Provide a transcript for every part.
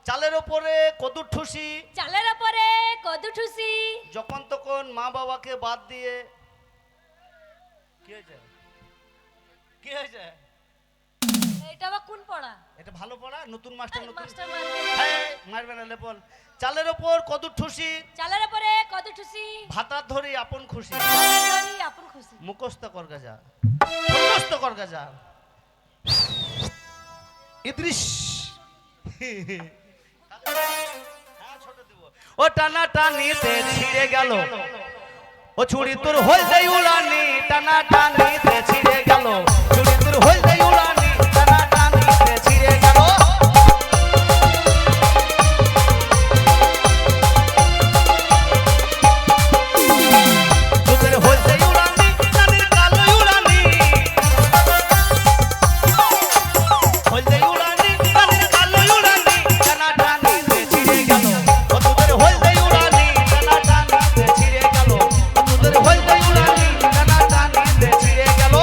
চালের ওপরে কদু ঠুসি, চালের উপরে কদু ঠুসি, যখন তখন মা বাবাকে বাদ দিয়ে। কি হয়েছে? কি হয়েছে? এটা আবার কোন পড়া? এটা ভালো পড়া, নতুন মাস্টার, নতুন মাস্টার মারবে। হ্যাঁ, মারবে না লেপল। চালের ওপর কদু ঠুসি, চালের উপরে কদু ঠুসি, ভাতার ধরি আপন খুশি, ধরি আপন খুশি। মুখস্থ কর গাজা, মুখস্থ কর গাজা। ইদ্রিস ও টানা টানিতে ছিঁড়ে গেল, ও ছুরি তোর হলদে উড়ানি, টানা টানিতে ছিঁড়ে গেল, ছুরি তোর হলদে উড়ানি, টানা টানিতে ছিঁড়ে গেল। তোদের হলদে উড়ানি, টানের কালো উড়ানি, হলদে উড়ানি, টানের কালো উড়ানি, টানা টানিতে ছিঁড়ে গেল, ও তোদের হলদে উড়ানি, টানা টানিতে ছিঁড়ে গেল, ও তোদের হলদে উড়ানি, টানা টানিতে ছিঁড়ে গেল।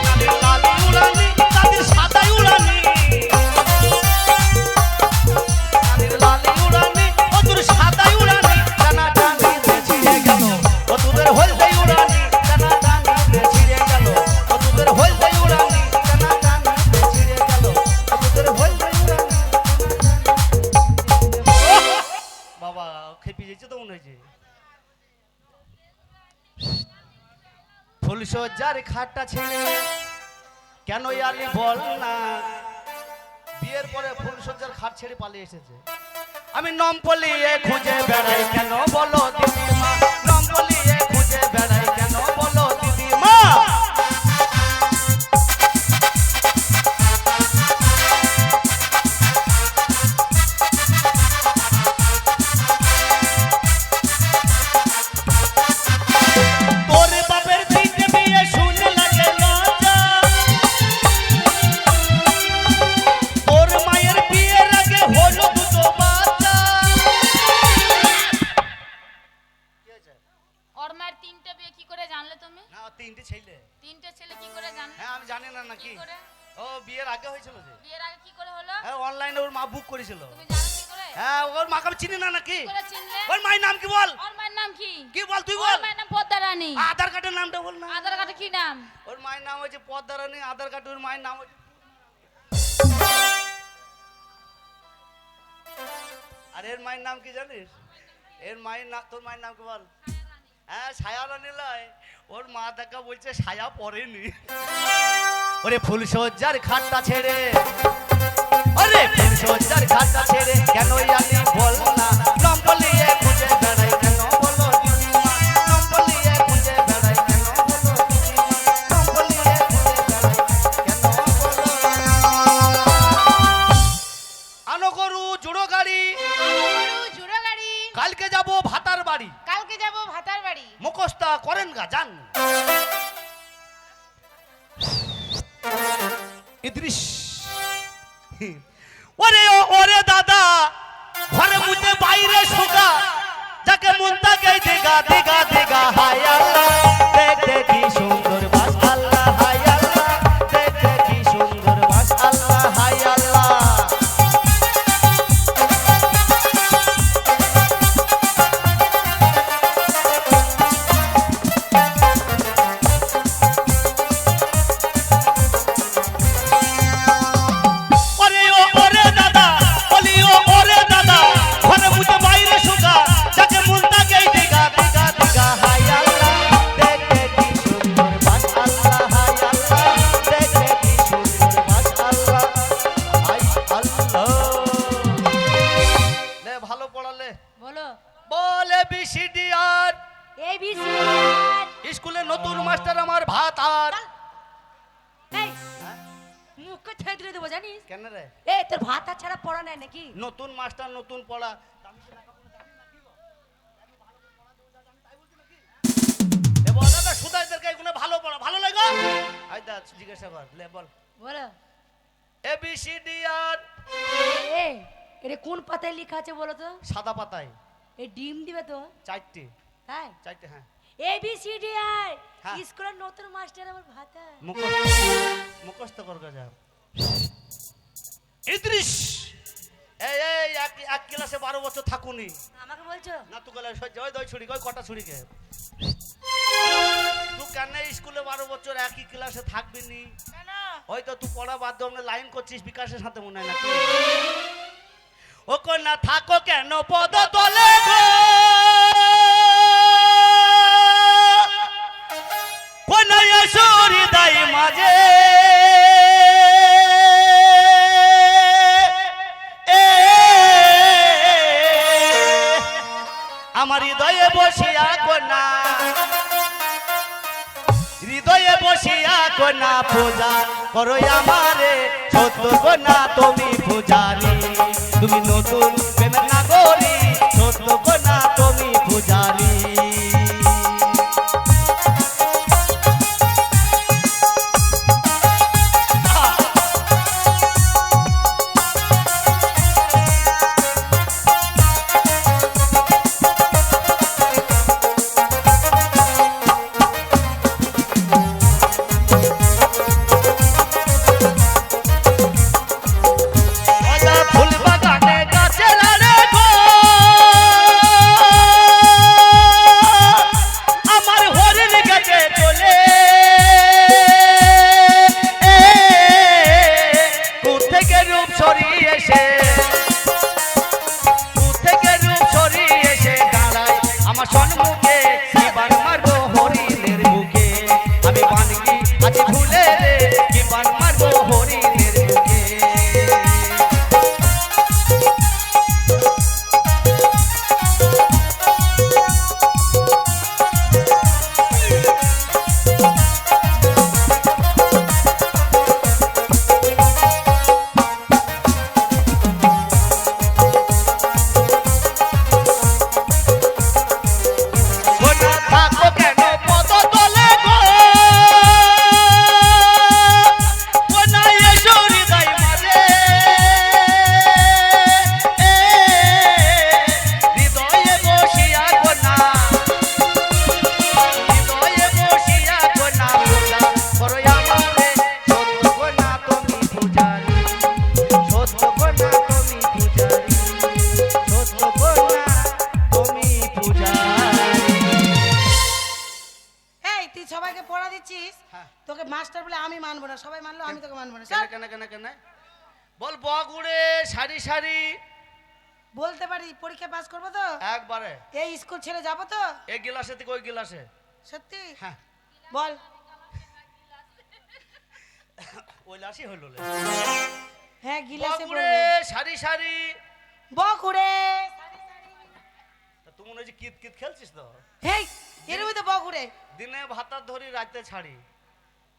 তাদের লালি উড়ানি, তাদের সাদা উড়ানি, তাদের লালি উড়ানি, ও তোর সাদা উড়ানি, টানা টানিতে ছিঁড়ে গেল, ও তোদের হলদে উড়ানি, টানা টানিতে ছিঁড়ে গেল, ও তোদের হলদে উড়ানি, টানা টানিতে ছিঁড়ে গেল, ও তোদের হলদে উড়ানি। বাবা খেপে যেছে তো মনে হয়েছে। ফুলসজ্জার খাটটা ছেড়ে কেন আলি বল না, বিয়ের পরে ফুলসজ্জার খাট ছেড়ে পালিয়ে এসেছে। আমি নমপলিয়ে খুঁজে বেড়াই কেন বলো দিদিমা, নমপলিয়ে খুঁজে বেড়াই কেন বলো দিদিমা। তোর বাপের তিনটে বিয়ে শুনে লাগে লজ্জা, তোর মায়ের বিয়ের আগে হলো দুটো বাচ্চা। কি হয়েছে? ওর মায়ের তিনটে বিয়ে কি করে জানলে তুমি? না, তিনটে ছেলে। তিনটে ছেলে কি করে জানলে? হ্যাঁ, আমি জানি না কি নাকি। করে? ও বিয়ের আগে হয়েছিল যে। বিয়ের আগে কি করে হলো? হ্যাঁ, অনলাইনে ওর মা বুক করেছিল। তুমি জানো কি করে? হ্যাঁ, ওর মাকে আমি চিনি না নাকি। কি করে চিনলে? ওর মায়ের নাম কি বল? ওর মায়ের নাম কি? কি বল তুই ওর বল। মায়ের নাম পদ্মা রানী। আধার কার্ডের নামটা বল না। আধার কার্ডে কি নাম? ওর মায়ের নাম হচ্ছে পদ্মা রানী, আধার কার্ডে ওর মায়ের নাম হচ্ছে। আর এর মায়ের নাম কি জানিস? এর মায়ের নাম, তোর মায়ের নাম কি বল? হ্যাঁ, ছায়া রানী লয়। ওর মা দেখা বলছে ছায়া পড়েনি। ওরে ফুলসজ্জার খাটটা ছেড়ে, ওরে ফুলসজ্জার খাটটা ছেড়ে কেন আলি বল না, নমপলিয়ে খুঁজে বেড়াই কেন বলো দিদিমা, নমপলিয়ে খুঁজে বেড়াই কেন বলো দিদিমা, নমপলিয়ে খুঁজে বেড়াই কেন বলো। আনো গরু জোড়ো গাড়ি, জুড়ো গাড়ি। কালকে যাব ভাতার বাড়ি, কালকে যাব ভাতার বাড়ি। মুখস্থ করেন গা জান। ইদ্রিস ওরে ওরে দাদা, ঘরে মুতে বাইরে শোকা, যাকে মনটা গে দিগা দিগা দিগা হায় আল্লাহ, দেখতে কি সুন্দর বাস আল্লাহ হায় আল্লাহ, দেখতে কি সুন্দর বাস আল্লাহ হায় আল্লাহ। ওরে ওরে দাদা, বলি ওরে দাদা, ঘরে মুতে বাইরে শোকা, যাকে মনটা গে দিগা দিগা দিগা হায় আল্লাহ, দেখতে কি সুন্দর বাস আল্লাহ হায় আল্লাহ, দেখতে কি সুন্দর বাস আল্লাহ হায় আল্লাহ। লে ভালো পড়ালে বলো। বলে বিসিডি আর ABC। স্কুলে নতুন মাস্টার আমার ভাত আর। এই মুখে ছেড়ে দিলে দেবো জানিস? কেন রে? এ তোর ভাত আর ছাড়া পড়া নাই নাকি? নতুন মাস্টার নতুন পড়া। এ বল দাদা, সুদাইদেরকে এগুলো ভালো পড়া ভালো লাগে। আইদা জিজ্ঞাসা কর, লে বল। বলো। ABCD আর এ এটা কোন পাতায় লেখা আছে বলো তো? সাদা পাতায় এই ডিম দিবে তো? 4টে। তাই চারটে হ্যাঁ ABCD আই হ্যাঁ। স্কুলের নতুন মাস্টার আমার ভাতা মুখস্থ কর যা ইদ্রিস এই এই এক ক্লাসে 12 বছর থাকুনি আমাকে বলছো না তুই গেলে ওই দই ছুরি কই কটা ছুরি কে তুই কেন স্কুলে 12 বছর একই ক্লাসে থাকবি নি কেন হয়তো তুই পড়া বাদ দিয়ে লাইন করছিস বিকাশের সাথে মনে হয় নাকি ও কন্যা থাকো কেন পদ তলে গো কন্যা এসো হৃদয় মাঝে আমার হৃদয়ে বসিয়া কন্যা হৃদয়ে বসিয়া কন্যা পূজা করো আমারে সত্য কন্যা তুমি পূজারি তুমি নতুন প্রেমের নাগরী সত্য কন্যা তুমি পূজারি তোকে মাস্টার বলে আমি মানবো না, সবাই মানলো আমি তোকে মানবো না। কেন কেন কেন বল বগুড়ে সারি সারি বলতে পারি পরীক্ষা পাস করবো তো একবারে এই স্কুল ছেড়ে যাবো তো এই গিলাসে থেকে ওই গিলাসে সত্যি হ্যাঁ বল ওই লাসি হলো হ্যাঁ গিলাসে বগুড়ে সারি সারি বগুড়ে তুই মনে হচ্ছে কিত কিত খেলছিস তো হেই এরকমই তো বগুড়ে দিনে ভাতা ধরি রাতে ছাড়ি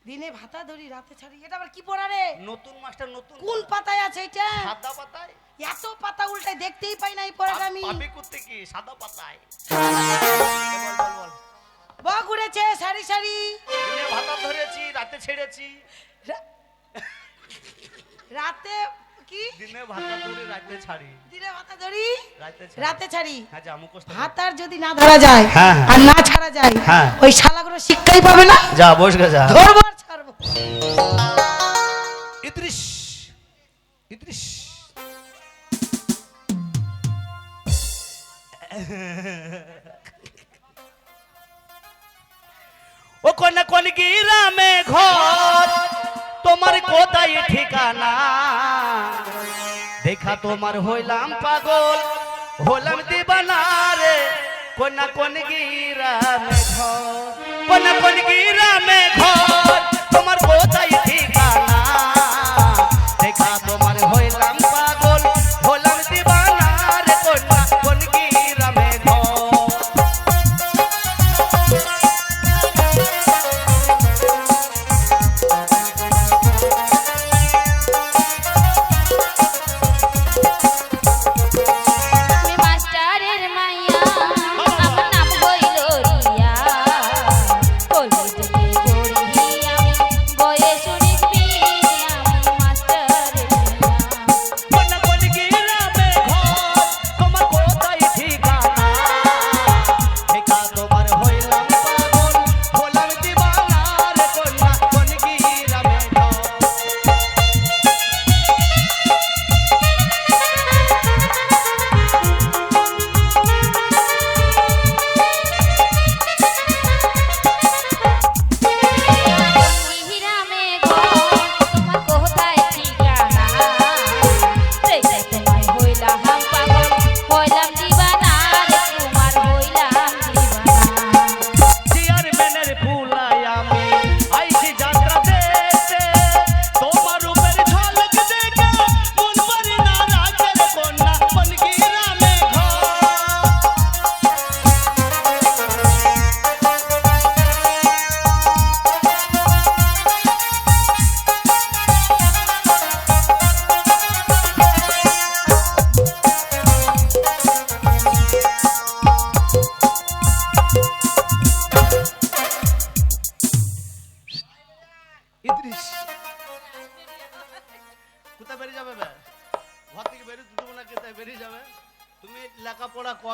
দিনে ভাতা ধরি রাতে ছাড়ি এটা আবার কি পড়া রে নতুন মাস্টার নতুন কোন পাতায় আছে এটা সাদা পাতায় এত পাতা উল্টায় দেখতেই পাই না এই পড়াটা আমি পাবি করতে কি সাদা পাতায় বল বল বল বগুড়েছে সারি সারি দিনে ভাতা ধরেছি রাতে ছেড়েছি রাতে কি দিনে ভাতা ধরি রাতে ছাড়ি দিনে ভাতা ধরি রাতে রাতে ছাড়ি হ্যাঁ যা মুখস্থ ভাতার যদি না ধরা যায় হ্যাঁ, হ্যাঁ। আর না ছাড়া যায় হ্যাঁ। ওই শালাগুলো শিক্ষাই পাবে না যা বস গে যা ধরবো আর ছাড়বো ইদ্রিস ইদ্রিস ও কোন কোন গ্রামে ঘর তোমার কোথায় ঠিকানা দেখা তোমার হইলাম পাগল হলাম দিবানা রে কোন কোন গ্রামে ঘর কোন কোন গ্রামে ঘর তোমার কোথায় ঠিকানা দেখা তোমার হইলাম পাগল হলাম দিবানা রে কোন কোন গ্রামে ঘর আমি মাস্টারের মাইয়া আমার নাম হইল রিয়া কলেজে পড়ি আমি বয়ে শুনি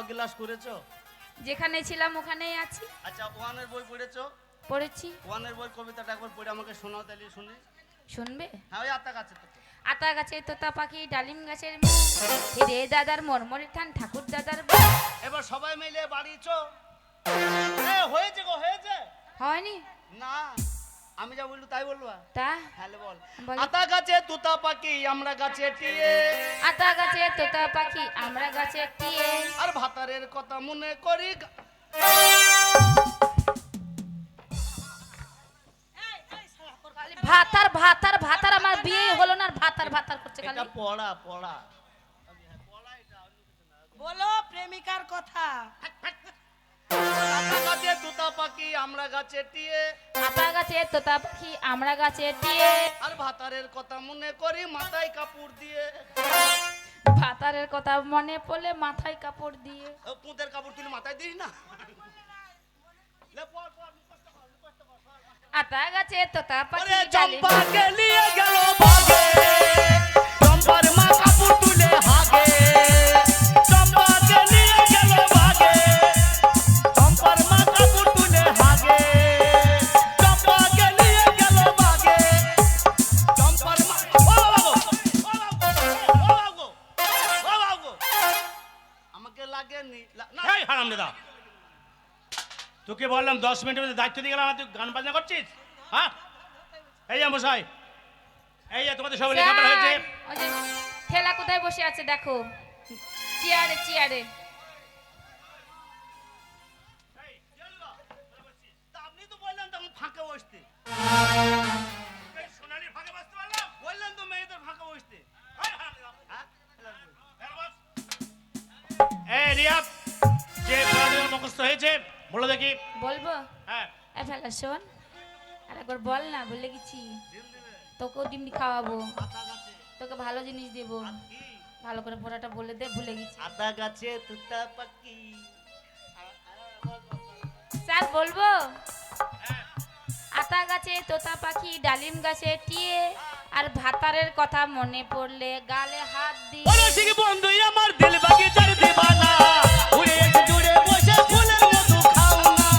ক্লাস করেছো? যেখানে ছিলাম ওখানেই আছি। আচ্ছা ওয়ানের বই পড়েছো? পড়েছি। ওয়ানের বই কবিতাটা একবার পড়ে আমাকে শোনাও তাহলে শুনি। শুনবে? হ্যাঁ ওই আত্মা কাছে তো। আতা গাছে তোতা পাখি ডালিম গাছের মুখ, হিরে দাদার মরমরে ঠান ঠাকুর দাদার বউ। এবার সবাই মিলে বাড়িছো? হয়েছে গো হয়েছে। হয়নি? না আমি যা বললু তাই বলবা? তা হ্যালো বল। বল। আতা গাছে তুতা পাখি আমরা গাছে টিয়ে, আতা গাছে তোতা পাখি আমরা গাছে টিয়ে, আর ভাতারের কথা মনে করি খালি ভাতার ভাতার ভাতার, আমার বিয়ে হলো না আর ভাতার ভাতার করছে খালি। এটা পড়া পড়া। বলো প্রেমিকার কথা। আতা গাছে তুতা পাখি আমরা গাছে টিয়ে, আতা গাছে তোতা পাখি আমরা গাছে টিয়ে, আর ভাতারের কথা মনে করি মাথায় কাপড় দিয়ে। ভাতারের কথা মনে পড়লে মাথায় কাপড় দিয়ে। পুঁতের কাপড় তুলে মাথায় দিস না। লে পড় পড় মুখস্থ কর মুখস্থ কর। আতা গাছে তোতা পাখি ওরে ডালিম চম্পাকে নিয়ে গেল ভাগে, চম্পার মা কাপড় তুলে হাগে। চম্পাকে নিয়ে গেল ভাগে, চম্পার মা কাপড় তুলে হাগে। চম্পাকে নিয়ে গেল ভাগে, চম্পার মা ও বাবু আমাকে লাগেনি না। এই হারামজাদা, তোকে বললাম 10 মিনিটের মধ্যে দায়িত্ব দিয়ে গেলাম, তুই গান বাজনা করছিস? হ্যাঁ এই যে মশাই, এই যে তোমাদের সব লেখাপড়া হয়েছে? ওই যে ঠেলা কোথায় বসে আছে দেখো, চেয়ারে চেয়ারে। আপনি তো বললেন তখন ফাঁকে বসতে, এই সোনালির ফাঁকে বাজতে পারলাম? বললেন তো মেয়েদের ফাঁকে বসতে। এই হারামজাদা, হ্যাঁ এই বস। এই রিয়াব, যে পড়াশোনা মুখস্থ হয়েছে বলো দেখি। বলবো? হ্যাঁ এ ফেলা শোন, আর একবার বল না, ভুলে গেছি। ডিম দিবে তোকেও ডিমডি খাওয়াবো, আতা গাছে তোকে ভালো জিনিস দেবো। কি ভালো করে পড়াটা বলে দে, ভুলে গেছি। আতা গাছে তুতা পাখি। স্যার বলবো? আতা গাছে তোতা পাখি ডালিম গাছে টিয়ে, আর ভাতারের কথা মনে পড়লে গালে হাত দিয়ে। বলো ঠিক বন্ধু আমার দিল বাগিচার দিবানা, উড়ে এসে জুড়ে বসে ফুলের মধু খাও না।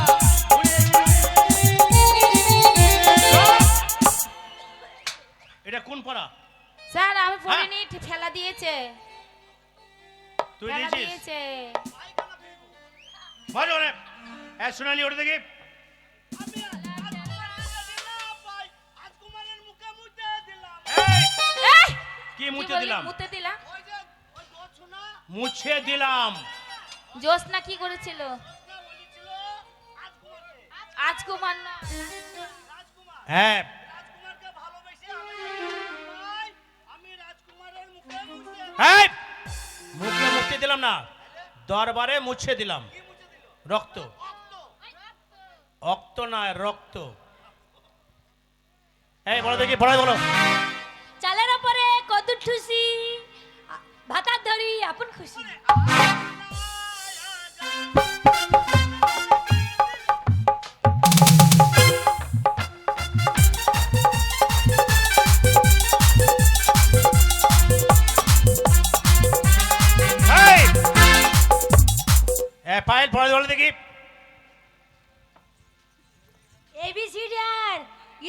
এটা কোন পড়া? স্যার আমি পড়িনি, ফেলা দিয়েছে, তুই ফেলা দিয়েছিস? দিয়েছে। বল ওরে। এই সোনালি ওটা দেখি। রাজকুমারের মুখে মুতে দিলাম। এই এই! কি কি মুছে বললি? দিলাম? মুতে দিলাম? ওই যে ওই দোষ শোনা মুছে দিলাম। জোসনা কি করেছিল? না বলেছিল রাজকুমারকে। আজকুমার না, রাজকুমার হ্যাঁ রাজকুমারকে ভালোবেসে আমি রাজকুমারের মুখে মুতে এই মুখে মুছে দিলাম না, দরবারে মুছে দিলাম। কি মুছে দিল? রক্ত, রক্ত। অক্ত না রক্ত। এই বলো দেখি, পড়াই বলো। চালের উপরে কদু ঠুসি, ভাতার ধরি আপন খুশি। এই পায়েল পড়াই বলো দেখি। এবিসিডি আর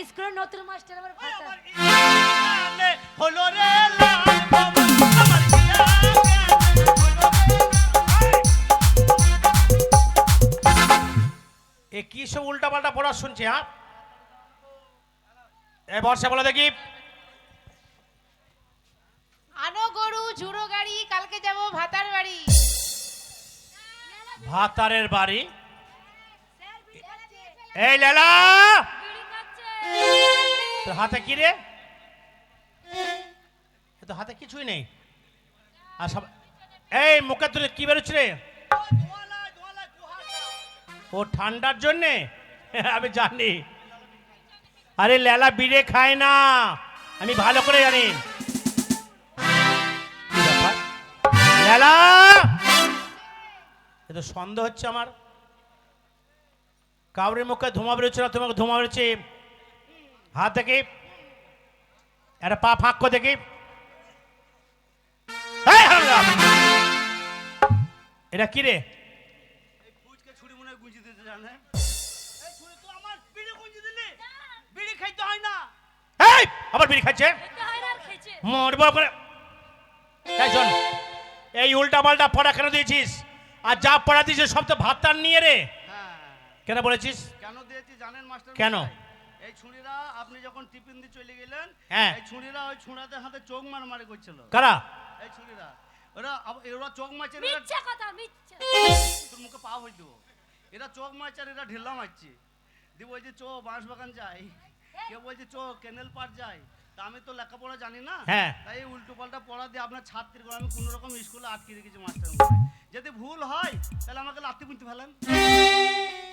স্কুলের নতুন মাস্টার আমার ভাতা। ইয়ানে হলো রে লাল বাবা, আমার ইয়ানে হলো রে। এ কি সব উল্টা পাল্টা পড়া শুনছি? হ্যাঁ এ বর্ষা বলো দেখি। আনো গরু ঝুড়ো গাড়ি, কালকে যাব ভাতার বাড়ি। ভাতারের বাড়ি? এই লেলা, তোর হাতে কি রে? এ তো হাতে কিছুই নেই। আর সব এই মুখে তোর কি বেরোচ্ছে রে? ধোয়ালা ধোয়ালা কুয়াশা। ও ঠান্ডার জন্যে? আমি জানি। আরে লেলা বিড়ে খায় না, আমি ভালো করে জানি। কি ব্যাপার? লেলা, এ তো সন্দেহ হচ্ছে আমার। কাউরের মুখে ধোঁয়া বেরোচ্ছে না, তোমাকে ধোঁয়া বেরোচ্ছে। হাত দেখি, একটা পা ফাঁক করে দেখি। এই হারামজাদা! এটা কি রে? এই ফুচকে ছুরি মনে হয় গুঁজি দিতে জানে। এই ছুরি তো আমার বিড়ি গুঁজি দিলি, বিড়ি খাইতে হয় না। এই আবার বিড়ি খাচ্ছে, মরবো করে। এই শোন, এই উল্টা পাল্টা পড়া কেন দিয়েছিস? আর যা পড়া দিয়েছিস সব তো ভাতার নিয়ে রে। হ্যাঁ, কেন বলেছিস? কেন দিয়েছি জানেন মাস্টার? কেন? মশাই? এই ছুরিরা আপনি যখন টিফিন দিয়ে চলে গেলেন, হ্যাঁ। এই ছুরিরা ওই ছুঁড়াদের হাতে চোখ মারামারি করছিল। কারা? এই ছুরিরা ওরা চোখ মারছে, মিথ্যা কথা, মিথ্যা। তোর মুখে পা হই দেবো। এরা চোখ মারছে আর এরা ঢিল্লা মারছে। দিয়ে বলছে চো বাঁশ বাগান যাই, কেউ বলছে চো কেনেল পার যাই। তা আমি তো লেখাপড়া জানি না, হ্যাঁ। তাই এই উল্টো পাল্টা পড়া দিয়ে আপনার ছাত্রীর আমি কোনো রকম স্কুলে আটকে রেখেছি মাস্টার। যদি ভুল হয় তাহলে আমাকে লাত্তি পুঁতে ফেলেন।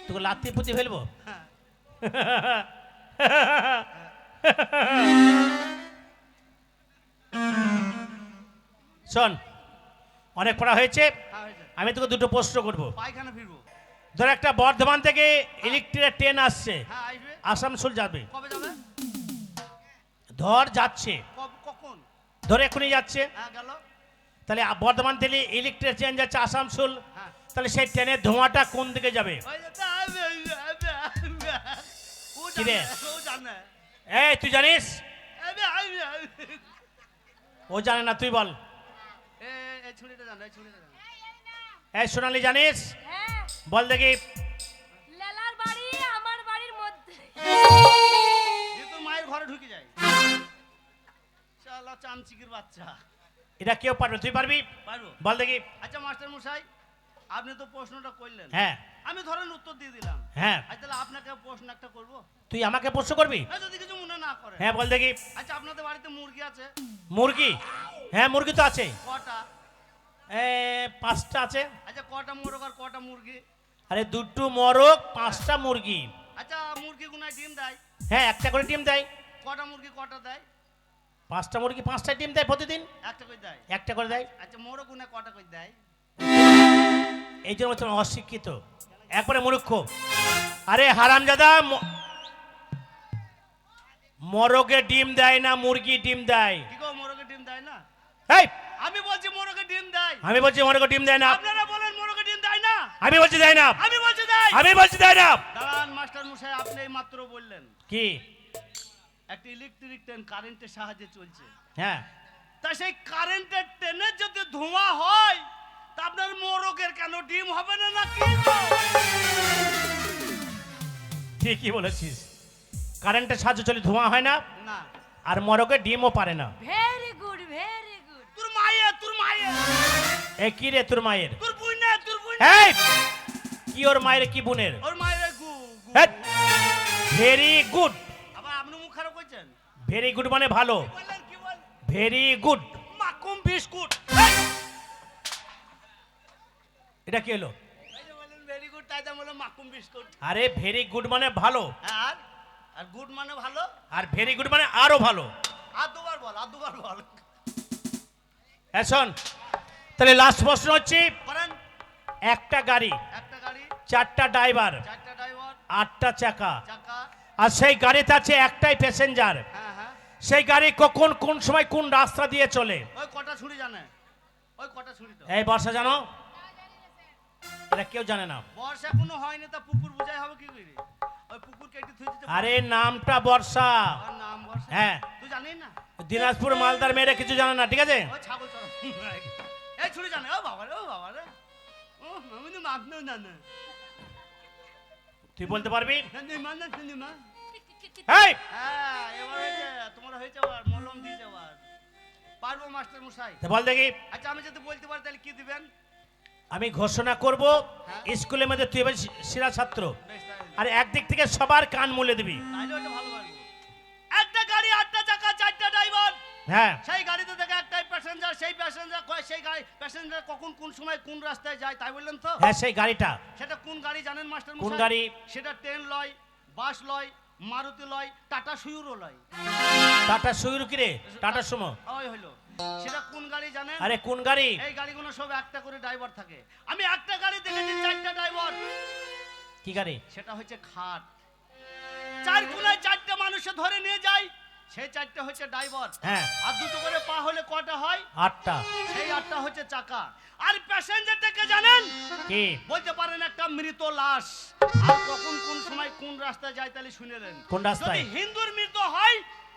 তোকে লাত্তি পুঁতে ফেলবো? হ্যাঁ। শোন, অনেক পড়া হয়েছে, হ্যাঁ, হয়েছে। আমি তোকে দুটো প্রশ্ন করব। পায়খানা ফিরবো। ধর একটা বর্ধমান থেকে ইলেকট্রিকের ট্রেন আসছে, হ্যাঁ, আসবে। আসানসোল যাবে। কবে যাবে? ধর যাচ্ছে, কখন? ধর এখনই যাচ্ছে। হ্যাঁ, গেল। তাহলে বর্ধমান থেকে ইলেকট্রিক ট্রেন যাচ্ছে আসানসোল, হ্যাঁ। তাহলে সেই ট্রেনের ধোঁয়াটা কোন দিকে যাবে? ওই যে ও কি রে? জানে, ও জানে। এই তুই জানিস? ও জানে না, তুই বল। এই ছুরিটা জানে, এই ছুরিটা জানে। এই সোনালি জানিস? হ্যাঁ, বল দেখি। লেলার বাড়ি আমার বাড়ির মধ্যে। এ তো মায়ের ঘরে ঢুকে যায়। শালা চামচিকির বাচ্চা। এটা কেউ পারবে, তুই পারবি? পারবো। বল দেখি। আচ্ছা মাস্টার মশাই, আপনি তো প্রশ্নটা করলেন, হ্যাঁ আমি ধরেন উত্তর দিয়ে দিলাম। হ্যাঁ, আচ্ছা তাহলে আপনাকে প্রশ্ন একটা করবো, তুই আমাকে প্রশ্ন করবি? যদি কিছু মনে না করে। হ্যাঁ বল দেখি। আচ্ছা আপনাদের বাড়িতে মুরগি আছে মুরগি? হ্যাঁ মুরগি তো আছে, কটা? 5টা আছে। আচ্ছা কটা মোরগ আর কটা মুরগি? আরে 2টো মোরগ 5টা মুরগি। আচ্ছা মুরগি গুনায় ডিম দেয়? হ্যাঁ, একটা করে ডিম দেয়। কটা মুরগি কটা দেয়? 5টা মুরগি 5টা ডিম দেয় প্রতিদিন, একটা করে দেয়। একটা করে দেয়। আচ্ছা মোরগ গুনায় কটা করে দেয়? এই জন্য তুমি অশিক্ষিত, একবারে মূর্খ। আরে হারামজাদা, মোরগে ডিম দেয় না, মুরগি ডিম দেয়। কি গো, মোরগে ডিম দেয় না? এই আমি বলছি মোরগে ডিম দেয়। আমি বলছি মোরগে ডিম দেয় না। আপনারা বলেন মোরগে ডিম দেয় না। আমি বলছি দেয় না। আমি বলছি দেয়। আমি বলছি দেয় না। দাঁড়ান মাস্টার মশাই, আপনি এই মাত্র বললেন কি? একটা ইলেকট্রিক ট্রেন কারেন্টের সাহায্যে চলছে। হ্যাঁ, তা সেই কারেন্টের ট্রেনের যদি ধোঁয়া হয় তা আপনার মোরগের কেন ডিম হবে না নাকি? ঠিকই বলেছিস, কারেন্টের সাহায্যে চলে ধোঁয়া হয় না, না। আর মোরগে ডিমও পারে না। Very good, very good. তোর মায়ের, তোর মায়ের, এ কি রে তোর মায়ের? তোর বুইনা, তোর বুইনা। এই কি ওর মায়ের কি বোনের? ওর মায়ের গু। Very good. আবার আপনি মুখ খারাপ করছেন। ভেরি গুড মানে ভালো। বললেন কি বল? Very good. মাকুম বিস্কুট। এটা কি হলো? এই যে বললেন ভেরি গুড, তাই তো বললাম মাকুম বিস্কুট। আরে ভেরি গুড মানে ভালো, আর আর গুড মানে ভালো। আর ভেরি গুড মানে আরো ভালো। আর দুবার বল, আর দুবার বল। শোন, তাহলে লাস্ট প্রশ্ন হচ্ছে, করেন। একটা গাড়ি, একটা গাড়ি, 4টা ড্রাইভার, 4টা ড্রাইভার, 8টা চাকা, চাকা। আর সেই গাড়িতে আছে একটাই প্যাসেঞ্জার। হ্যাঁ হ্যাঁ। সেই গাড়ি কখন কোন সময় কোন রাস্তা দিয়ে চলে? ওই কটা ছুরি জানে? ওই কটা ছুরি তো? এই বর্ষা জানো? এটা কেউ জানে না। বর্ষা কোনো হয়নি, তা পুকুর বুঝাই হবে কি করে? ওই পুকুর কেটে থুই দিতে। আরে নামটা বর্ষা। ওর নাম বর্ষা। হ্যাঁ। তুই জানিস না? দিনাজপুর মালদার মেয়েরা কিছু জানে না, ঠিক আছে? ওই ছাগল চড়া। এই ছুরি জানে? ও বাবা রে, ও বাবা রে। ও আমি তো মাপনেও জানে। তুই বলতে পারবি? সিনেমা না সিনেমা। এই হ্যাঁ, এবার হয়েছে, তোমার হয়েছে, এবার মলম দিয়েছে এবার। পারবো মাস্টার মশাই? তা বল দেখি। আচ্ছা আমি যদি বলতে পারি তাহলে কি দিবেন? আমি ঘোষণা করব, হ্যাঁ। স্কুলের মধ্যে তুই এবার সেরা ছাত্র, বেশ তাই। আর একদিক থেকে সবার কান মুলে দিবি। তাইলে ওটা ভালো পারবো। একটা গাড়ি, 8টা চাকা, 4টা ড্রাইভার। হ্যাঁ, সেই গাড়িতে থেকে একটাই প্যাসেঞ্জার, সেই প্যাসেঞ্জার সেই গাড়ি প্যাসেঞ্জার কখন কোন সময় কোন রাস্তায় যায় তাই বললেন তো? হ্যাঁ সেই গাড়িটা সেটা কোন গাড়ি জানেন মাস্টার মশাই? কোন গাড়ি? সেটা ট্রেন লয়, বাস লয়, মারুতি লয়, টাটা সুয়ুরও লয়। টাটা সুইরু কি রে? Tata Sumo? ওই হলো। সেটা কোন গাড়ি জানেন? আরে কোন গাড়ি? এই গাড়িগুলো সব একটা করে ড্রাইভার থাকে। আমি একটা গাড়ি দেখেছি 4টা ড্রাইভার। কি গাড়ি? সেটা হচ্ছে খাট। 4 কোনায় 4টা মানুষে ধরে নিয়ে যায়। সেই 4টে হচ্ছে ড্রাইভার, হ্যাঁ আর 2টো করে পা হলে কটা হয়? 8টা। সেই 8টা হচ্ছে চাকা। আর প্যাসেঞ্জারটাকে জানেন কি বলতে পারেন? একটা মৃত লাশ। আর কখন কোন সময় কোন রাস্তায় যায় তাহলে শুনেলেন। কোন রাস্তায়? যদি হিন্দুর মৃত হয়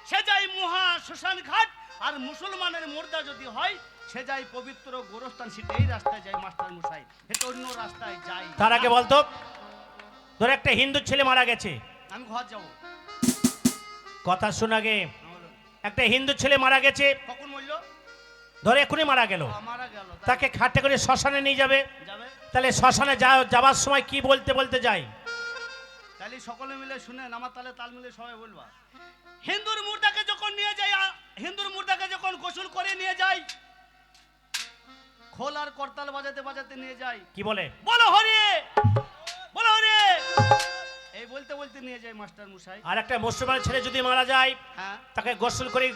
সে যায় মহা শ্মশান ঘাট, আর মুসলমানের মুর্দা যদি হয় সে যায় পবিত্র গোরস্থান। সেটা এই রাস্তায় যায় মাস্টার মশাই, এটা অন্য রাস্তায় যায়। তার আগে বলতো, ধর একটা হিন্দু ছেলে মারা গেছে, আমি ঘর যাবো। কথা শোন আগে। একটা হিন্দু ছেলে মারা গেছে, কখন বললো? ধর এখনই মারা গেল, মারা গেল, তাকে খাটে করে শ্মশানে নিয়ে যাবে। যাবে। তাহলে শ্মশানে যাবার সময় কি বলতে বলতে যায়? তাহলে সকলে মিলে শুনেন, আমার তাহলে তাল মিলে সবাই বলবা। হিন্দুর মুর্দাকে যখন নিয়ে যায়, হিন্দুর মুর্দাকে যখন গোসল করে নিয়ে যায়, খোল আর করতাল বাজাতে বাজাতে নিয়ে যায়। কি বলে? বলো হরি, বলো হরি, এই বলতে বলতে নিয়ে যায় মাস্টার মশাই। আর একটা মুসলমান ছেলে যদি মারা যায়, হ্যাঁ তাকে গোসল করে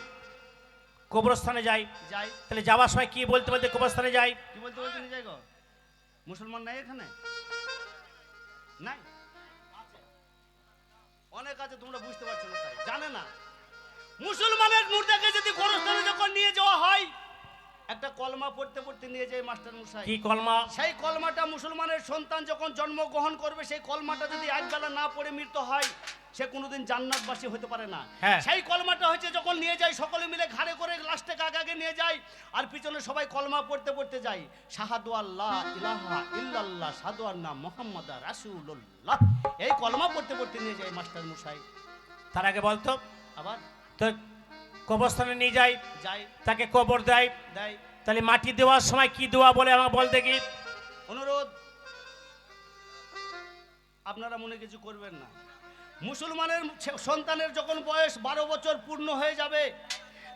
কবরস্থানে যায়। যাই। তাহলে যাওয়ার সময় কি বলতে বলতে কবরস্থানে যায়? কি বলতে বলতে নিয়ে যায় গো? মুসলমান নাই এখানে? নাই? অনেক আছে, তোমরা বুঝতে পারছো না, তাই জানে না। মুসলমানের মুর্দাকে যদি গোরস্থানে যখন নিয়ে যাওয়া হয়, একটা কলমা পড়তে পড়তে নিয়ে যায় মাস্টার মশাই। কি কলমা? সেই কলমাটা মুসলমানের সন্তান যখন জন্মগ্রহণ করবে, সেই কলমাটা যদি একবেলা না পড়ে মৃত্যু হয়, সে কোনোদিন জান্নাতবাসী হতে পারে না। হ্যাঁ। সেই কলমাটা হচ্ছে যখন নিয়ে যায়, সকলে মিলে ঘাড়ে করে লাস্টে আগে নিয়ে যায়, আর পিছনে সবাই কলমা পড়তে পড়তে যায়। শাহাদু আল্লাহ ইলাহা ইল্লাল্লাহ সাদু আন্না মুহাম্মাদ রাসূলুল্লাহ। এই কলমা পড়তে পড়তে নিয়ে যায় মাস্টার মশাই। তার আগে বলতো, আবার তো কবরস্থানে নিয়ে যায়, যায়, তাকে কবর দেয়। দেয়। তাহলে মাটি দেওয়ার সময় কি দোয়া বলে আমাকে বল দেখি। অনুরোধ, আপনারা মনে কিছু করবেন না। মুসলমানের সন্তানের যখন বয়স 12 বছর পূর্ণ হয়ে যাবে,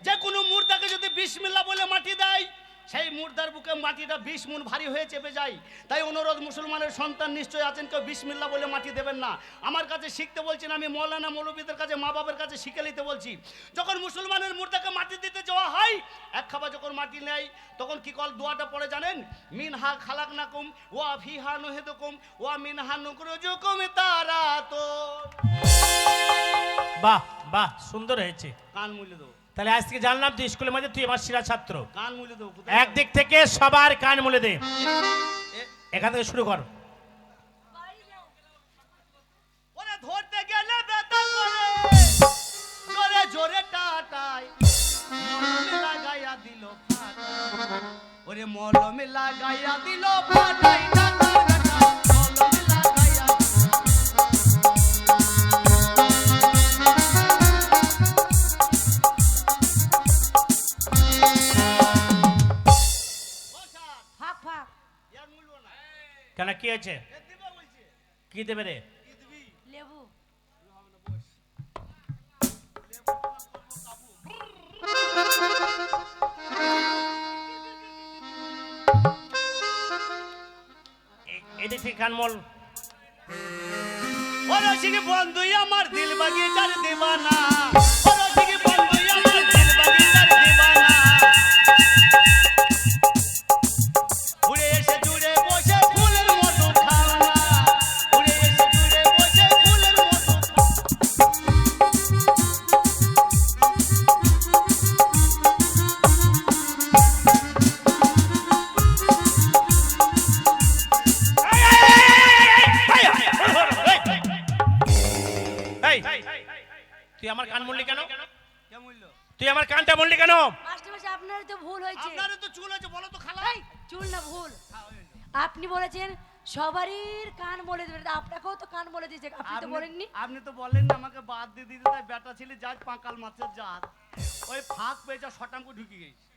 যে কোনো মুর্দাকে যদি বিসমিল্লাহ বলে মাটি দেয়, সেই মুর্দার বুকে মাটিটা 20 মুন ভারী হয়ে চেপে যায়। তাই অনুরোধ, মুসলমানের সন্তান নিশ্চয় আছেন, কেউ বিসমিল্লাহ বলে মাটি দেবেন না। আমার কাছে শিখতে বলছেন, আমি মৌলানা মৌলবীদের কাছে, মা বাবার কাছে শিখে নিতে বলছি। যখন মুসলমানের মুর্দাকে মাটি দিতে যাওয়া হয়, এক খাবার যখন মাটি নেয়, তখন কি কল দোয়াটা পড়ে জানেন? মিনহা খালাকনাকুম ওয়া ফিহা নুহিদুকুম ওয়া মিনহা নুখরিজুকুম তারাতো। বাহ বাহ, সুন্দর হয়েছে। কান মুলে দাও, তাহলে আজ থেকে জানলাম তুই স্কুলের মধ্যে তুই আমার সেরা ছাত্র। কান মুলে দাও। একদিক থেকে সবার কান মুলে দে। এ- এখান থেকে শুরু কর। ওরে ধরতে গেলে ব্যথা করে, জোরে জোরে টাটাই, মলমে লাগাইয়া দিল ফাটাই। ওরে মলমে লাগাইয়া দিল ফাটাই, টাটা টাটা, মলমে লাগাইয়া। ফাঁক ফাঁক। ইয়ার মূল্য না, কেন কি হয়েছে? এ দিবা বলছে। কি দেবে রে? কি দিবি? লেবু। এদিক থেকে কান মল। ও রসিক বন্ধু আমার দিল বাগিচার দিবানা, ও রসিক বন্ধু আমার দিল বাগিচার দিবানা। উড়ে এসে জুড়ে বসে ফুলের মতো খাও না, উড়ে এসে জুড়ে বসে ফুলের মতো খাও। এই, তুই আমার কান মুললি কেন? কে মূল্য? তুই আমার কানটা মুললি কেন? মাস্টার মশাই, আপনার তো ভুল হয়েছে। আপনারও তো চুল আছে, বলো তো খালা। এই, চুল না ভুল। আপনি বলেছেন সবারই কান বলে দেবেন, আপনাকেও তো কান বলে দিয়েছে, আপনি তো বলেননি। আপনি তো বলেন না আমাকে বাদ দিয়ে দিতে, তাই বেটা ছেলে জাত পাকাল মাছের জাত, ওই ফাঁক পেয়েছে শটাঙ্গ ঢুকে গেছে।